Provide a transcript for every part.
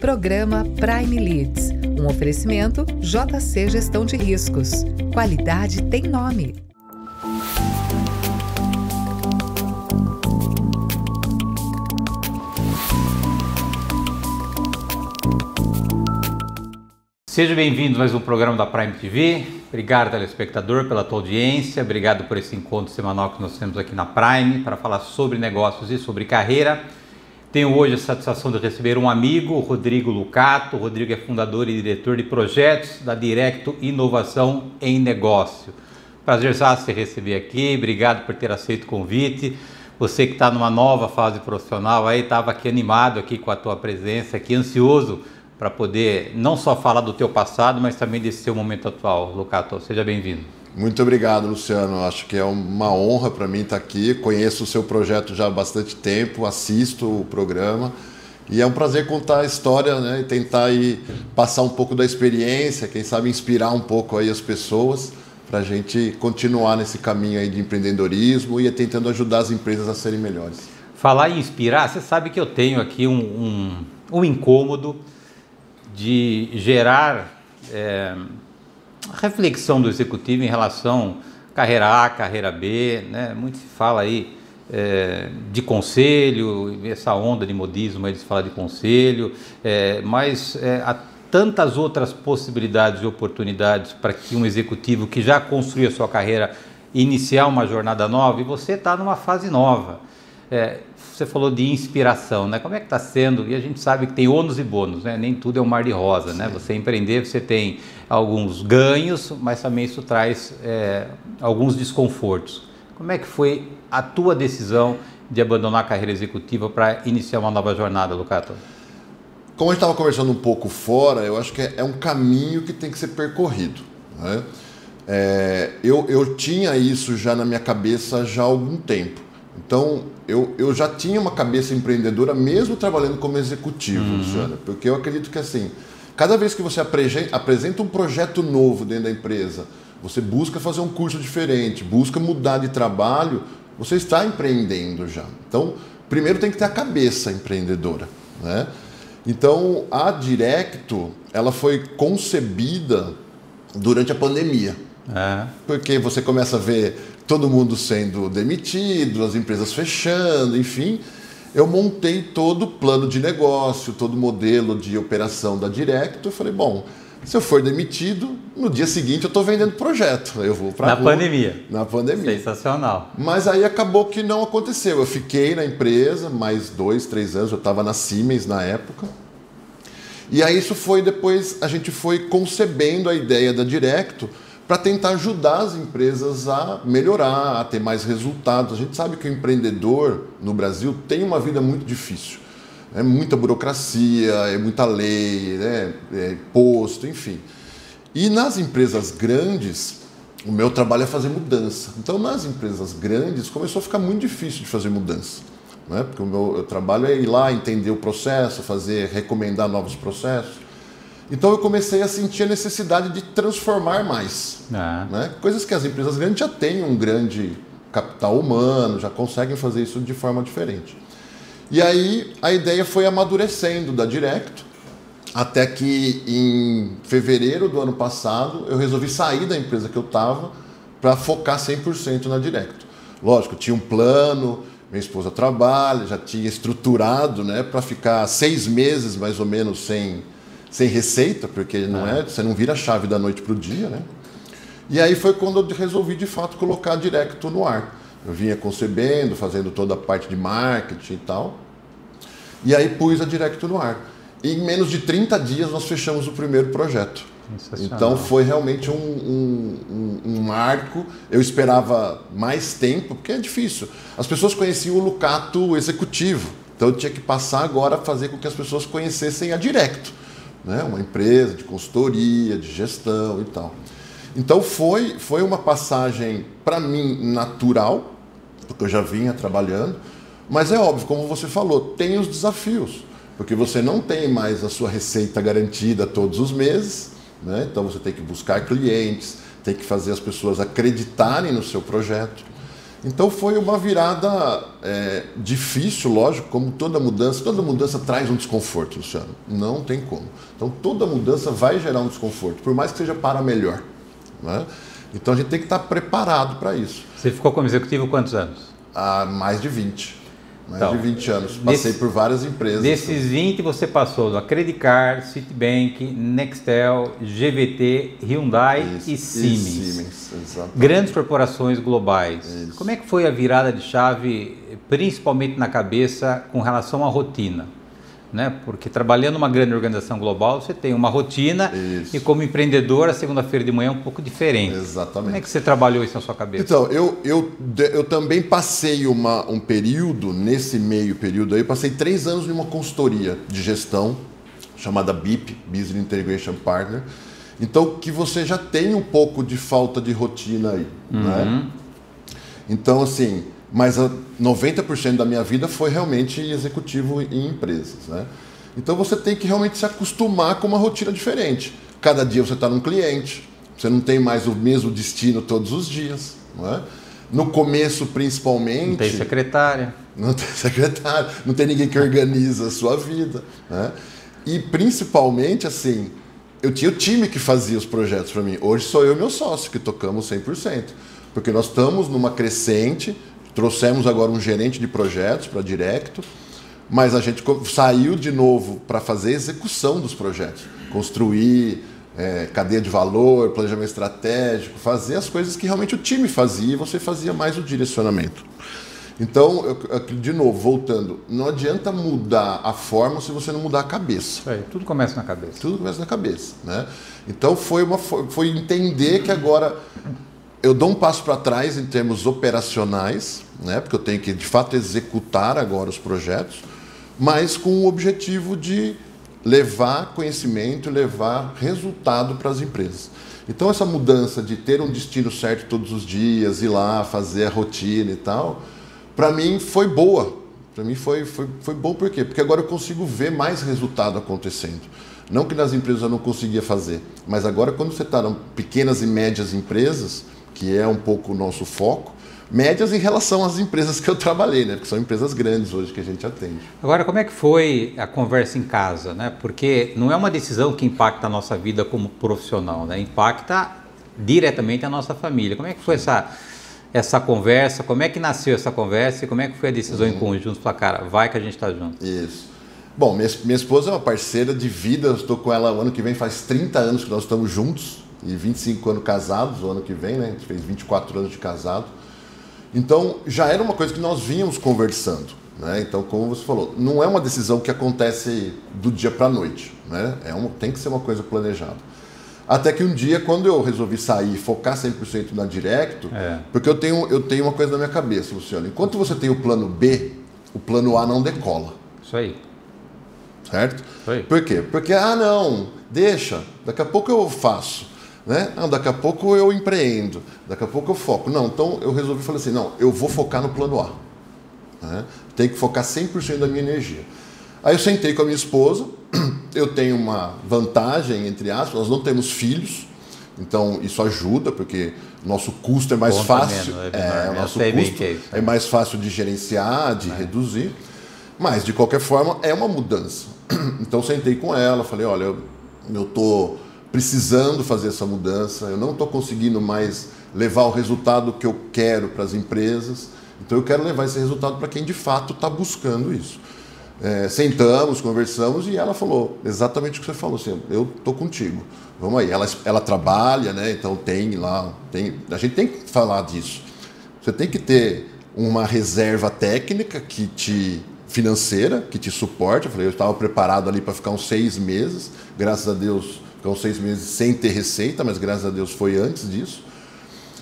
Programa Prime Leads, um oferecimento JC Gestão de Riscos. Qualidade tem nome. Seja bem-vindo a mais um programa da Prime TV. Obrigado, telespectador, pela tua audiência. Obrigado por esse encontro semanal que nós temos aqui na Prime para falar sobre negócios e sobre carreira. Tenho hoje a satisfação de receber um amigo, o Rodrigo Lucato. O Rodrigo é fundador e diretor de projetos da Directo Inovação em Negócio. Prazer se receber aqui. Obrigado por ter aceito o convite. Você que está numa nova fase profissional aí, estava aqui animado aqui com a tua presença, aqui ansioso para poder não só falar do teu passado, mas também desse seu momento atual. Lucato, seja bem-vindo. Muito obrigado, Luciano. Acho que é uma honra para mim estar aqui. Conheço o seu projeto já há bastante tempo, assisto o programa e é um prazer contar a história, né, e tentar aí passar um pouco da experiência, quem sabe inspirar um pouco aí as pessoas para a gente continuar nesse caminho aí de empreendedorismo e tentando ajudar as empresas a serem melhores. Falar em inspirar, você sabe que eu tenho aqui um incômodo de gerar a reflexão do executivo em relação à carreira A, carreira B, né? Muito se fala aí de conselho, essa onda de modismo aí de se falar de conselho, mas há tantas outras possibilidades e oportunidades para que um executivo que já construiu a sua carreira iniciar uma jornada nova, e você está numa fase nova. Você falou de inspiração, né? Como é que está sendo? E a gente sabe que tem ônus e bônus, né? Nem tudo é um mar de rosa, né? Você empreender, você tem alguns ganhos, mas também isso traz alguns desconfortos. Como é que foi a tua decisão de abandonar a carreira executiva para iniciar uma nova jornada, Lucato? Como a gente estava conversando um pouco fora, eu acho que é um caminho que tem que ser percorrido, né? Eu tinha isso já na minha cabeça já há algum tempo. Então, eu já tinha uma cabeça empreendedora mesmo trabalhando como executivo, Luciano, porque eu acredito que assim, cada vez que você apresenta um projeto novo dentro da empresa, você busca fazer um curso diferente, busca mudar de trabalho, você está empreendendo já. Então, primeiro tem que ter a cabeça empreendedora, né? Então, a Directo, ela foi concebida durante a pandemia. Porque você começa a ver todo mundo sendo demitido, as empresas fechando, enfim. Eu montei todo o plano de negócio, todo o modelo de operação da Directo. Eu falei, bom, se eu for demitido, no dia seguinte eu estou vendendo projeto. Eu vou para a pandemia. Na pandemia. Sensacional. Mas aí acabou que não aconteceu. Eu fiquei na empresa mais 2, 3 anos. Eu estava na Siemens na época. E aí isso foi depois, a gente foi concebendo a ideia da Directo para tentar ajudar as empresas a melhorar, a ter mais resultados. A gente sabe que o empreendedor no Brasil tem uma vida muito difícil. É muita burocracia, é muita lei, né? Imposto, enfim. E nas empresas grandes, o meu trabalho é fazer mudança. Então, nas empresas grandes, começou a ficar muito difícil de fazer mudança, né? Porque o meu trabalho é ir lá, entender o processo, recomendar novos processos. Então eu comecei a sentir a necessidade de transformar mais, né? Coisas que as empresas grandes já têm um grande capital humano, já conseguem fazer isso de forma diferente. E aí a ideia foi amadurecendo da Directo, até que em fevereiro do ano passado eu resolvi sair da empresa que eu estava para focar 100% na Directo. Lógico, tinha um plano, minha esposa trabalha, já tinha estruturado, né, para ficar 6 meses mais ou menos sem receita, porque você não vira a chave da noite para o dia, né? E aí foi quando eu resolvi, de fato, colocar a Directo no ar. Eu vinha concebendo, fazendo toda a parte de marketing e tal. E aí pus a Directo no ar. E em menos de 30 dias nós fechamos o primeiro projeto. Então foi realmente um marco. Eu esperava mais tempo, porque é difícil. As pessoas conheciam o Lucato executivo. Então eu tinha que passar agora a fazer com que as pessoas conhecessem a Directo, né? Uma empresa de consultoria, de gestão e tal. Então foi uma passagem, para mim, natural, porque eu já vinha trabalhando, mas é óbvio, como você falou, tem os desafios, porque você não tem mais a sua receita garantida todos os meses, né? Então você tem que buscar clientes, tem que fazer as pessoas acreditarem no seu projeto. Então foi uma virada difícil, lógico, como toda mudança traz um desconforto, Luciano. Não tem como. Então toda mudança vai gerar um desconforto, por mais que seja para melhor. Né? Então a gente tem que estar preparado para isso. Você ficou como executivo quantos anos? Há mais de 20. De 20 anos. Passei por várias empresas. Desses 20 você passou do Acredicar, Citibank, Nextel, GVT, Hyundai e Siemens. Grandes corporações globais. Isso. Como é que foi a virada de chave, principalmente na cabeça, com relação à rotina? Né? Porque trabalhando numa grande organização global, você tem uma rotina. Isso. E como empreendedor, a segunda-feira de manhã é um pouco diferente. Exatamente. Como é que você trabalhou isso na sua cabeça? Então, eu também passei um período, nesse meio período aí, passei 3 anos numa consultoria de gestão, chamada BIP, Business Integration Partner. Então, que você já tem um pouco de falta de rotina aí. Né? Então, assim... Mas 90% da minha vida foi realmente executivo em empresas. Né? Então você tem que realmente se acostumar com uma rotina diferente. Cada dia você está num cliente, você não tem mais o mesmo destino todos os dias. Não é? No começo, principalmente... Não tem secretária. Não tem secretária, não tem ninguém que organiza a sua vida. Né? E principalmente, assim, eu tinha o time que fazia os projetos para mim. Hoje sou eu e meu sócio que tocamos 100%. Porque nós estamos numa crescente... Trouxemos agora um gerente de projetos para Directo, mas a gente saiu de novo para fazer execução dos projetos. Construir cadeia de valor, planejamento estratégico, fazer as coisas que realmente o time fazia e você fazia mais o direcionamento. Então, de novo, voltando, não adianta mudar a forma se você não mudar a cabeça. Isso aí, tudo começa na cabeça. Tudo começa na cabeça. Né? Então, foi entender que agora... Eu dou um passo para trás em termos operacionais, né, porque eu tenho que, de fato, executar agora os projetos, mas com o objetivo de levar conhecimento, levar resultado para as empresas. Então, essa mudança de ter um destino certo todos os dias, ir lá, fazer a rotina e tal, para mim foi boa. Para mim foi bom por quê? Porque agora eu consigo ver mais resultado acontecendo. Não que nas empresas eu não conseguia fazer, mas agora quando você está em pequenas e médias empresas, que é um pouco o nosso foco, médias em relação às empresas que eu trabalhei, né? Porque são empresas grandes hoje que a gente atende. Agora, como é que foi a conversa em casa, né? Porque não é uma decisão que impacta a nossa vida como profissional, né? Impacta diretamente a nossa família. Como é que foi essa conversa? Como é que nasceu essa conversa e como é que foi a decisão em conjunto? Falar, cara, vai que a gente está junto. Isso. Bom, minha esposa é uma parceira de vida, eu estou com ela o ano que vem, faz 30 anos que nós estamos juntos. E 25 anos casados, o ano que vem, né? A gente fez 24 anos de casado. Então, já era uma coisa que nós vínhamos conversando. Né? Então, como você falou, não é uma decisão que acontece do dia para a noite. Né? Tem que ser uma coisa planejada. Até que um dia, quando eu resolvi sair e focar 100% na Directo, porque eu tenho uma coisa na minha cabeça, Luciano. Enquanto você tem o plano B, o plano A não decola. Isso aí. Certo? Isso aí. Por quê? Porque, não, deixa, daqui a pouco eu faço. Né? Não, daqui a pouco eu empreendo, daqui a pouco eu foco. Não, então eu resolvi falar assim, não, eu vou focar no plano A. Né? Tenho que focar 100% da minha energia. Aí eu sentei com a minha esposa, eu tenho uma vantagem, entre aspas, nós não temos filhos, então isso ajuda, porque nosso custo é mais fácil. Nosso custo é mais fácil de gerenciar, de reduzir, mas de qualquer forma é uma mudança. Então sentei com ela, falei, olha, eu estou precisando fazer essa mudança, eu não estou conseguindo mais levar o resultado que eu quero para as empresas, então eu quero levar esse resultado para quem de fato está buscando isso. Sentamos, conversamos e ela falou exatamente o que você falou, assim, eu estou contigo, vamos aí. Ela trabalha, né? Então a gente tem que falar disso. Você tem que ter uma reserva técnica financeira que te suporte. Eu estava preparado ali para ficar uns 6 meses, graças a Deus, ficar uns 6 meses sem ter receita, mas graças a Deus foi antes disso.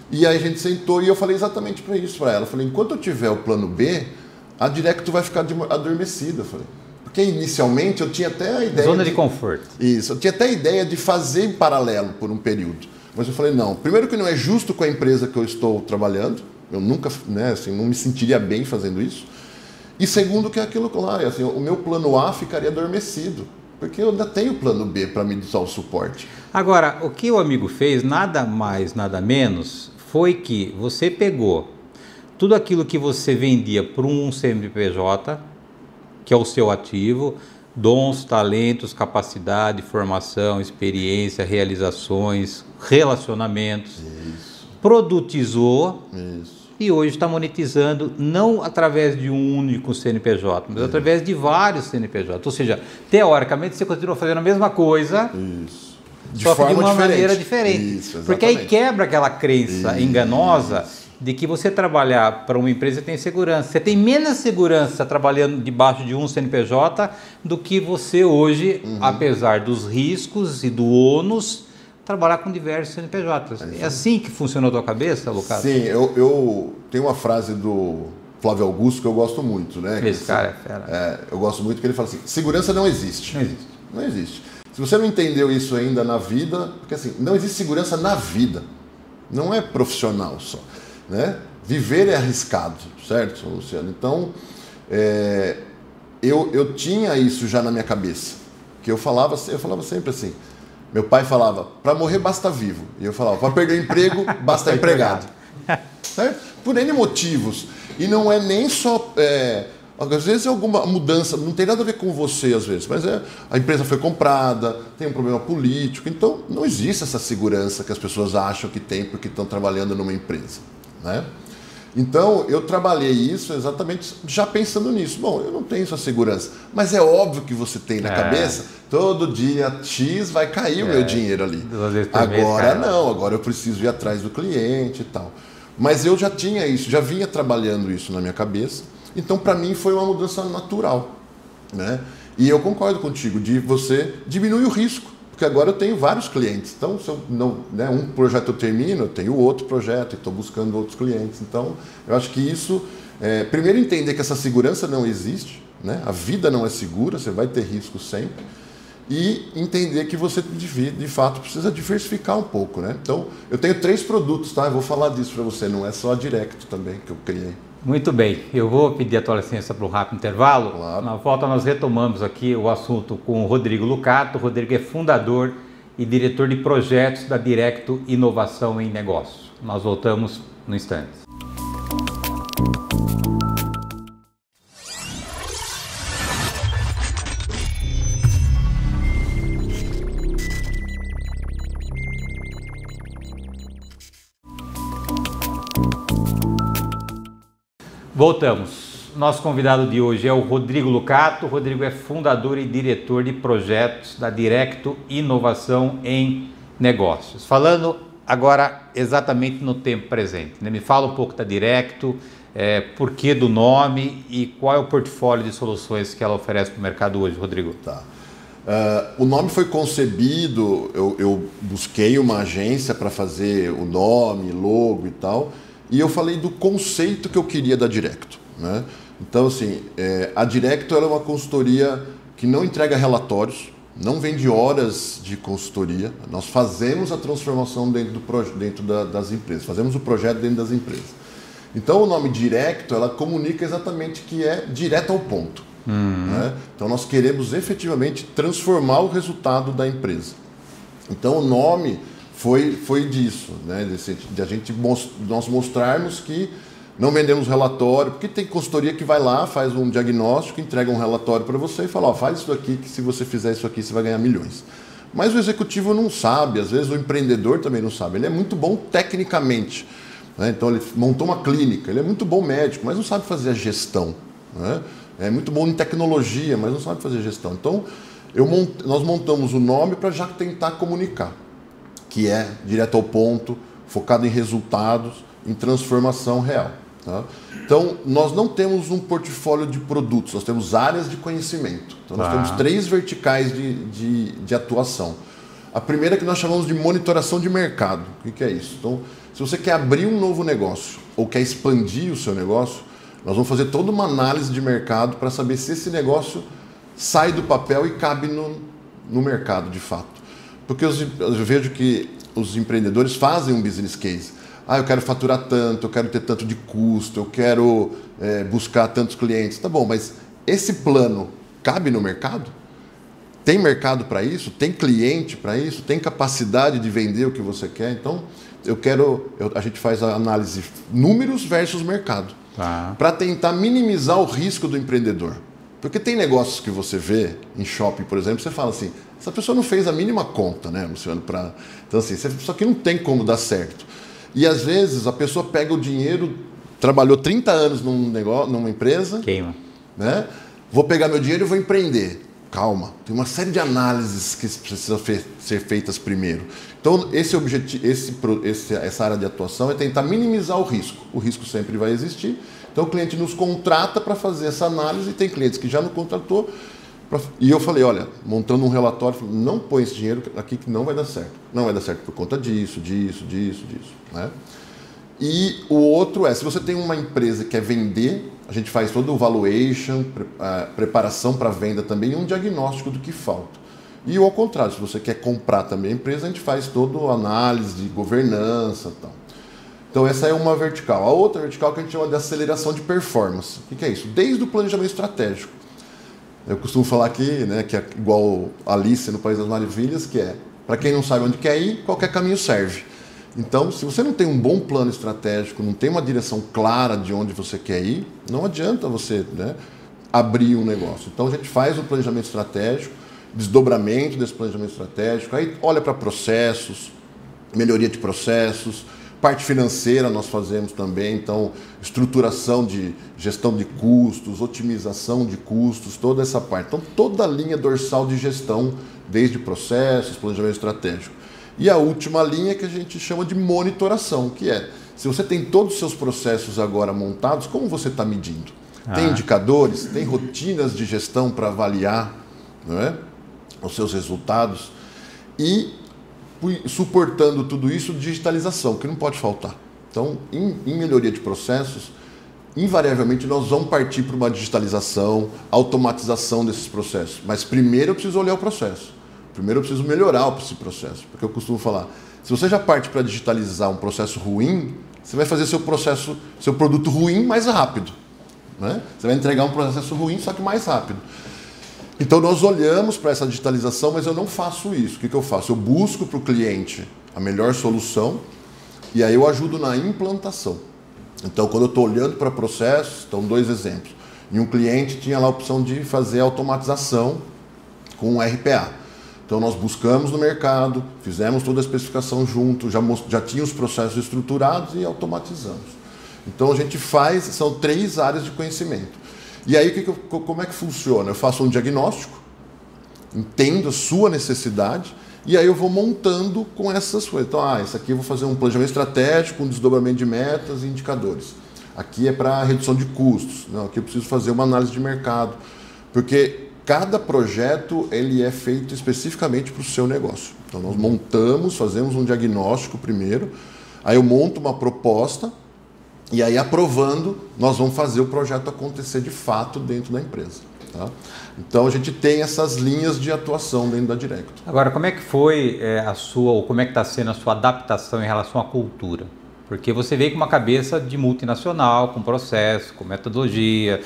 E aí a gente sentou e eu falei exatamente para isso para ela. Eu falei, enquanto eu tiver o plano B, a Directo vai ficar adormecida. Eu falei, porque inicialmente eu tinha até a ideia... Zona de conforto. Isso, eu tinha até a ideia de fazer em paralelo por um período. Mas eu falei, não, primeiro que não é justo com a empresa que eu estou trabalhando, eu nunca, não me sentiria bem fazendo isso. E segundo que é aquilo lá, assim, o meu plano A ficaria adormecido, porque eu ainda tenho o plano B para me dar o suporte. Agora, o que o amigo fez, nada mais, nada menos, foi que você pegou tudo aquilo que você vendia para um CNPJ, que é o seu ativo, dons, talentos, capacidade, formação, experiência, realizações, relacionamentos, produtizou e hoje está monetizando não através de um único CNPJ, mas através de vários CNPJ. Ou seja, teoricamente você continua fazendo a mesma coisa, só que de uma maneira diferente. Porque aí quebra aquela crença enganosa de que você trabalhar para uma empresa tem segurança. Você tem menos segurança trabalhando debaixo de um CNPJ do que você hoje, apesar dos riscos e do ônus, trabalhar com diversos CNPJs. É assim que funcionou a tua cabeça, Lucas? Sim, eu tenho uma frase do Flávio Augusto que eu gosto muito, né? Esse cara é fera. Eu gosto muito que ele fala assim, segurança não existe. Não existe. Não existe. Se você não entendeu isso ainda na vida, porque assim, não existe segurança na vida. Não é profissional só. Né? Viver é arriscado, certo, Luciano? Então, eu tinha isso já na minha cabeça, que eu falava sempre assim, meu pai falava, para morrer basta vivo, e eu falava, para perder o emprego basta empregado, certo? Por N motivos, e não é nem só, às vezes é alguma mudança, não tem nada a ver com você às vezes, mas a empresa foi comprada, tem um problema político, então não existe essa segurança que as pessoas acham que tem porque estão trabalhando numa empresa. Né? Então, eu trabalhei isso exatamente já pensando nisso. Bom, eu não tenho essa segurança, mas é óbvio que você tem na cabeça, todo dia X vai cair o meu dinheiro ali. Agora não, agora eu preciso ir atrás do cliente e tal. Mas eu já tinha isso, já vinha trabalhando isso na minha cabeça, então para mim foi uma mudança natural. Né? E eu concordo contigo, de você diminuir o risco. Porque agora eu tenho vários clientes, então se eu não, né, um projeto eu termino, eu tenho outro projeto e estou buscando outros clientes. Então eu acho que isso, primeiro entender que essa segurança não existe, né? A vida não é segura, você vai ter risco sempre, e entender que você de fato precisa diversificar um pouco. Né? Então eu tenho 3 produtos, tá? Eu vou falar disso para você, não é só a Directo também que eu criei. Muito bem, eu vou pedir a tua licença para um rápido intervalo. Claro. Na volta nós retomamos aqui o assunto com o Rodrigo Lucato. O Rodrigo é fundador e diretor de projetos da Directo Inovação em Negócios. Nós voltamos no instante. Voltamos. Nosso convidado de hoje é o Rodrigo Lucato. O Rodrigo é fundador e diretor de projetos da Directo Inovação em Negócios. Falando agora exatamente no tempo presente, né? Me fala um pouco da Directo, porquê do nome e qual é o portfólio de soluções que ela oferece para o mercado hoje, Rodrigo. Tá. O nome foi concebido, eu busquei uma agência para fazer o nome, logo e tal, e eu falei do conceito que eu queria da Directo. Né? Então, assim, a Directo ela é uma consultoria que não entrega relatórios, não vende horas de consultoria, nós fazemos a transformação dentro das empresas, fazemos o projeto dentro das empresas. Então, o nome Directo, ela comunica exatamente que é direto ao ponto. Né? Então, nós queremos efetivamente transformar o resultado da empresa. Então, o nome foi disso, né? Nós mostrarmos que não vendemos relatório, porque tem consultoria que vai lá, faz um diagnóstico, entrega um relatório para você e fala, ó, faz isso aqui, que se você fizer isso aqui, você vai ganhar milhões. Mas o executivo não sabe, às vezes o empreendedor também não sabe. Ele é muito bom tecnicamente, né? Então ele montou uma clínica, ele é muito bom médico, mas não sabe fazer a gestão. Né? É muito bom em tecnologia, mas não sabe fazer gestão. Então nós montamos o nome para já tentar comunicar, que é direto ao ponto, focado em resultados, em transformação real. Tá? Então, nós não temos um portfólio de produtos, nós temos áreas de conhecimento. Então, nós temos 3 verticais de atuação. A primeira é que nós chamamos de monitoração de mercado. O que é isso? Então, se você quer abrir um novo negócio ou quer expandir o seu negócio, nós vamos fazer toda uma análise de mercado para saber se esse negócio sai do papel e cabe no mercado de fato. Porque eu vejo que os empreendedores fazem um business case. Eu quero faturar tanto, eu quero ter tanto de custo, eu quero buscar tantos clientes. Tá bom, mas esse plano cabe no mercado? Tem mercado para isso? Tem cliente para isso? Tem capacidade de vender o que você quer? Então, a gente faz a análise números versus mercado, para tentar minimizar o risco do empreendedor. Porque tem negócios que você vê em shopping, por exemplo, você fala assim, essa pessoa não fez a mínima conta, né, Luciano? Então assim, isso aqui não tem como dar certo. E às vezes a pessoa pega o dinheiro, trabalhou 30 anos num negócio, numa empresa, queima, né? Vou pegar meu dinheiro e vou empreender. Calma, tem uma série de análises que precisam ser feitas primeiro. Então, essa área de atuação é tentar minimizar o risco. O risco sempre vai existir. Então, o cliente nos contrata para fazer essa análise e tem clientes que já não contratou. E eu falei, olha, montando um relatório, não põe esse dinheiro aqui que não vai dar certo. Não vai dar certo por conta disso. Né? E o outro se você tem uma empresa que quer vender, a gente faz todo o valuation, preparação para venda também e um diagnóstico do que falta. E ao contrário, se você quer comprar também a empresa, a gente faz toda a análise de governança e tal. Então essa é uma vertical. A outra vertical que a gente chama de aceleração de performance. O que é isso? Desde o planejamento estratégico. Eu costumo falar aqui, né, que é igual Alice no País das Maravilhas, que é, para quem não sabe onde quer ir, qualquer caminho serve. Então, se você não tem um bom plano estratégico, não tem uma direção clara de onde você quer ir, não adianta você, né, abrir um negócio. Então, a gente faz o planejamento estratégico, desdobramento desse planejamento estratégico, aí olha para processos, melhoria de processos, parte financeira nós fazemos também, então, estruturação de gestão de custos, otimização de custos, toda essa parte. Então, toda a linha dorsal de gestão, desde processos, planejamento estratégico. E a última linha que a gente chama de monitoração, que é, se você tem todos os seus processos agora montados, como você está medindo? Tem indicadores, tem rotinas de gestão para avaliar, não é, os seus resultados e suportando tudo isso, digitalização, que não pode faltar. Então, em melhoria de processos, invariavelmente nós vamos partir para uma digitalização, automatização desses processos. Mas primeiro eu preciso olhar o processo. Primeiro eu preciso melhorar esse processo, porque eu costumo falar, se você já parte para digitalizar um processo ruim, você vai fazer seu produto ruim mais rápido. Né? Você vai entregar um processo ruim, só que mais rápido. Então nós olhamos para essa digitalização, mas eu não faço isso. O que eu faço? Eu busco para o cliente a melhor solução e aí eu ajudo na implantação. Então quando eu estou olhando para processos, então 2 exemplos. Em um cliente tinha lá a opção de fazer automatização com RPA. Então nós buscamos no mercado, fizemos toda a especificação junto, já tinha os processos estruturados e automatizamos. Então a gente faz, são 3 áreas de conhecimento. E aí como é que funciona? Eu faço um diagnóstico, entendo a sua necessidade e aí eu vou montando com essas coisas. Então, isso aqui eu vou fazer um planejamento estratégico, um desdobramento de metas e indicadores. Aqui é para redução de custos. Não, aqui eu preciso fazer uma análise de mercado. Porque cada projeto ele é feito especificamente para o seu negócio. Então nós montamos, fazemos um diagnóstico primeiro, aí eu monto uma proposta e aí aprovando nós vamos fazer o projeto acontecer de fato dentro da empresa. Tá? Então a gente tem essas linhas de atuação dentro da Directo. Agora, como é que foi ou como é que está sendo a sua adaptação em relação à cultura? Porque você veio com uma cabeça de multinacional, com processo, com metodologia,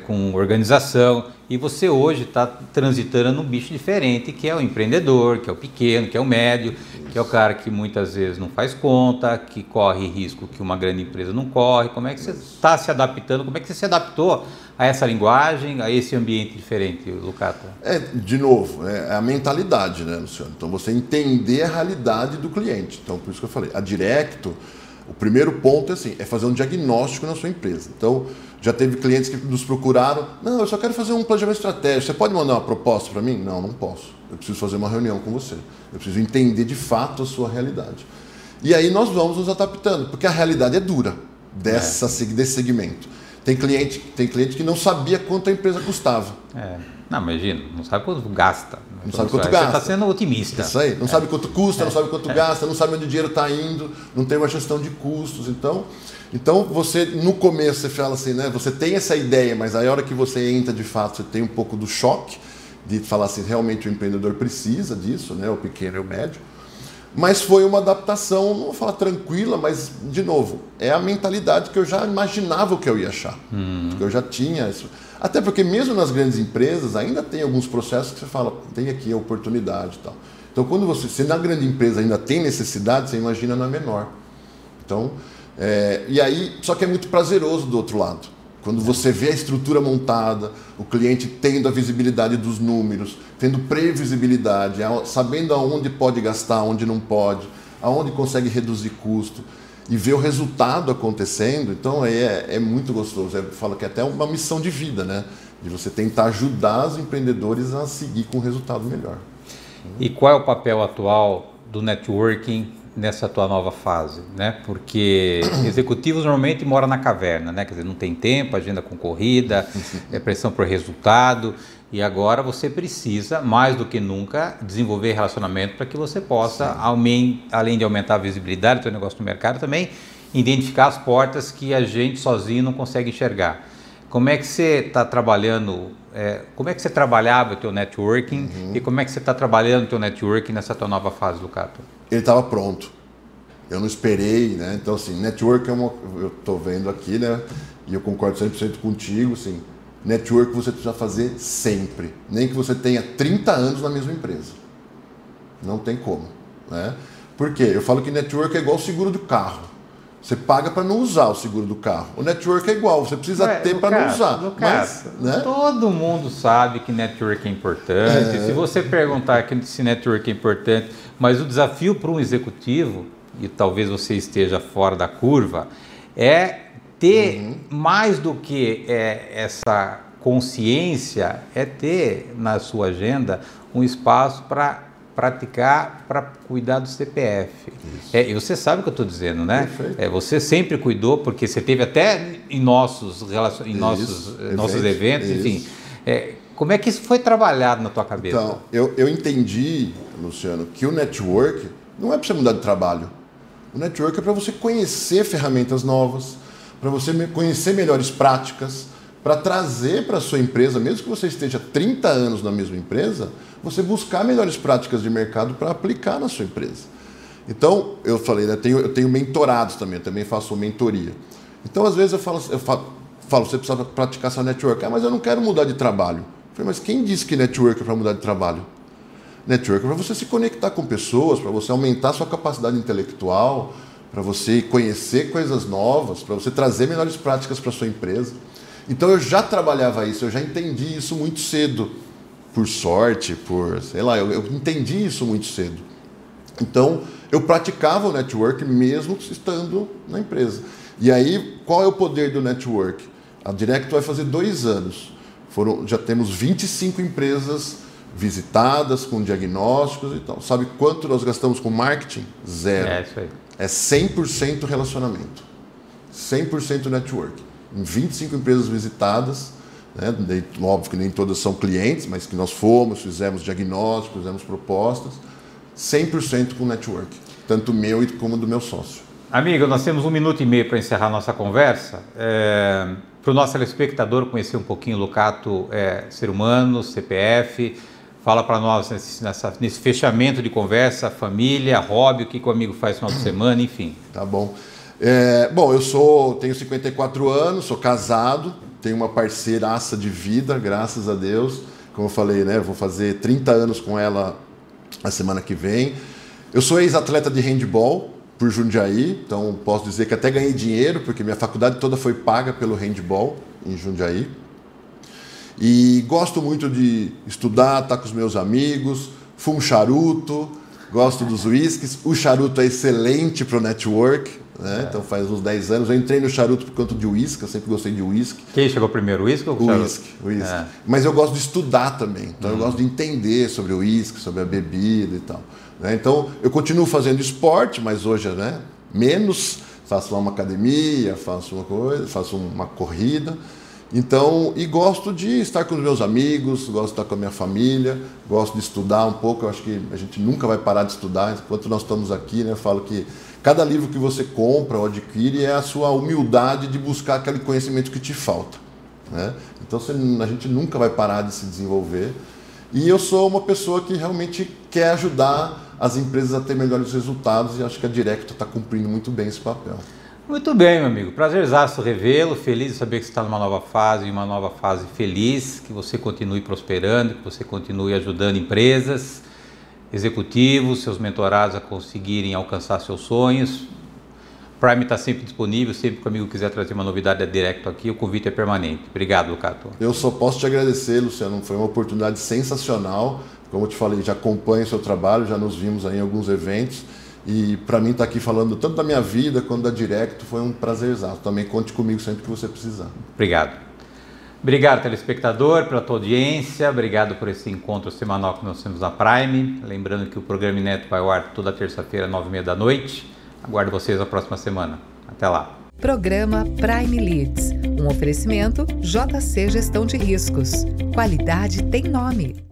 com organização, e você hoje está transitando num bicho diferente, que é o empreendedor, que é o pequeno, que é o médio, que é o cara que muitas vezes não faz conta, que corre risco que uma grande empresa não corre. Como é que você está se adaptando? Como é que você se adaptou a essa linguagem, a esse ambiente diferente, Lucata? De novo, é a mentalidade, né, Luciano? Então, você entender a realidade do cliente. Então, por isso que eu falei, a Directo, o primeiro ponto é fazer um diagnóstico na sua empresa. Então, já teve clientes que nos procuraram, não, eu só quero fazer um planejamento estratégico, você pode mandar uma proposta para mim? Não, não posso. Eu preciso fazer uma reunião com você. Eu preciso entender de fato a sua realidade. E aí nós vamos nos adaptando, porque a realidade é dura desse segmento. Tem cliente que não sabia quanto a empresa custava. Não, imagina, não sabe quanto gasta. Não sabe quanto gasta. Você está sendo otimista. Isso aí, não sabe quanto custa, não sabe quanto gasta, não sabe onde o dinheiro está indo, não tem uma gestão de custos. Então você, no começo, você fala assim, né? Você tem essa ideia, mas aí a hora que você entra de fato, você tem um pouco do choque de falar assim, realmente o empreendedor precisa disso, né? O pequeno e o médio. Mas foi uma adaptação, não vou falar tranquila, mas, de novo, é a mentalidade que eu já imaginava o que eu ia achar. Porque eu já tinha isso. Até porque mesmo nas grandes empresas ainda tem alguns processos que você fala, tem aqui a oportunidade e tal. Então, se na grande empresa ainda tem necessidade, você imagina na menor. Então, e aí, só que é muito prazeroso do outro lado. Quando você vê a estrutura montada, o cliente tendo a visibilidade dos números, tendo previsibilidade, sabendo aonde pode gastar, aonde não pode, aonde consegue reduzir custo, e ver o resultado acontecendo, então é muito gostoso. Eu falo que é até uma missão de vida, né? De você tentar ajudar os empreendedores a seguir com um resultado melhor. E qual é o papel atual do networking nessa tua nova fase, né? Porque executivos normalmente moram na caverna, né? Quer dizer, não tem tempo, agenda concorrida, pressão por resultado, e agora você precisa, mais do que nunca, desenvolver relacionamento para que você possa, além de aumentar a visibilidade do seu negócio no mercado, também identificar as portas que a gente sozinho não consegue enxergar. Como é que você está trabalhando, como é que você trabalhava o teu networking e como é que você está trabalhando o teu networking nessa tua nova fase, Lucato? Ele estava pronto. Eu não esperei, né? Então, assim, network eu estou vendo aqui, né? E eu concordo 100% contigo, assim, network você precisa fazer sempre. Nem que você tenha 30 anos na mesma empresa. Não tem como, né? Por quê? Eu falo que network é igual o seguro do carro. Você paga para não usar o seguro do carro. O network é igual, você precisa ter para não usar. Mas, né? Todo mundo sabe que network é importante. Se você perguntar se network é importante, mas o desafio para um executivo, e talvez você esteja fora da curva, é ter mais do que essa consciência, é ter na sua agenda um espaço para praticar, para cuidar do CPF. E você sabe o que eu estou dizendo, né? Você sempre cuidou, porque você teve até em nossos eventos, enfim. Como é que isso foi trabalhado na tua cabeça? Então, eu entendi, Luciano, que o network não é para você mudar de trabalho. O network é para você conhecer ferramentas novas, para você conhecer melhores práticas, para trazer para a sua empresa, mesmo que você esteja 30 anos na mesma empresa, você buscar melhores práticas de mercado para aplicar na sua empresa. Então, eu falei, né, eu tenho mentorados também, eu também faço mentoria. Então, às vezes eu falo, você precisa praticar essa network. Mas eu não quero mudar de trabalho. Eu falei, mas quem disse que network é para mudar de trabalho? Network é para você se conectar com pessoas, para você aumentar sua capacidade intelectual, para você conhecer coisas novas, para você trazer melhores práticas para a sua empresa. Então eu já trabalhava isso, eu já entendi isso muito cedo, por sorte, sei lá, eu entendi isso muito cedo. Então eu praticava o network mesmo estando na empresa. E aí, qual é o poder do network? A Directo vai fazer 2 anos. Já temos 25 empresas visitadas com diagnósticos e tal. Sabe quanto nós gastamos com marketing? 0. É isso aí. É 100% relacionamento. 100% network. Em 25 empresas visitadas, né? Óbvio que nem todas são clientes, mas que nós fizemos diagnósticos, fizemos propostas, 100% com network, tanto meu como do meu sócio. Amigo, nós temos 1 minuto e meio para encerrar nossa conversa. Para o nosso telespectador conhecer um pouquinho o Lucato, ser humano, CPF, fala para nós nesse fechamento de conversa, família, hobby, o que o amigo faz no final de semana, enfim. Tá bom. Bom, tenho 54 anos, sou casado, tenho uma parceiraça de vida, graças a Deus. Como eu falei, né, vou fazer 30 anos com ela a semana que vem. Eu sou ex-atleta de handball por Jundiaí, então posso dizer que até ganhei dinheiro, porque minha faculdade toda foi paga pelo handball em Jundiaí. E gosto muito de estudar, estar com os meus amigos, fumo charuto, gosto dos uísques. O charuto é excelente para o network, né? Então faz uns 10 anos. Eu entrei no charuto por conta de uísque, eu sempre gostei de uísque. Quem chegou primeiro, uísque ou uísque? Uísque. Mas eu gosto de estudar também, então eu gosto de entender sobre o uísque, sobre a bebida e tal. Né? Então eu continuo fazendo esporte, mas hoje, né, menos. Faço lá uma academia, faço uma corrida. Então, e gosto de estar com os meus amigos, gosto de estar com a minha família, gosto de estudar um pouco. Eu acho que a gente nunca vai parar de estudar. Enquanto nós estamos aqui, né, eu falo que cada livro que você compra ou adquire é a sua humildade de buscar aquele conhecimento que te falta, né? Então a gente nunca vai parar de se desenvolver. E eu sou uma pessoa que realmente quer ajudar as empresas a ter melhores resultados, e acho que a Directo está cumprindo muito bem esse papel. Muito bem, meu amigo. Prazerzaço revê-lo, feliz de saber que você está numa nova fase, uma nova fase feliz, que você continue prosperando, que você continue ajudando empresas. executivos, seus mentorados a conseguirem alcançar seus sonhos. Prime está sempre disponível, sempre que o amigo quiser trazer uma novidade é direto aqui, o convite é permanente. Obrigado, Lucato. Eu só posso te agradecer, Luciano, foi uma oportunidade sensacional. Como eu te falei, já acompanho o seu trabalho, já nos vimos aí em alguns eventos. E para mim estar aqui falando tanto da minha vida quanto da Directo foi um prazerzaço. Também conte comigo sempre que você precisar. Obrigado. Obrigado, telespectador, pela tua audiência. Obrigado por esse encontro semanal que nós temos na Prime. Lembrando que o programa Inédito vai ao ar toda terça-feira, 9h30 da noite. Aguardo vocês na próxima semana. Até lá. Programa Prime Leads. Um oferecimento JC Gestão de Riscos. Qualidade tem nome.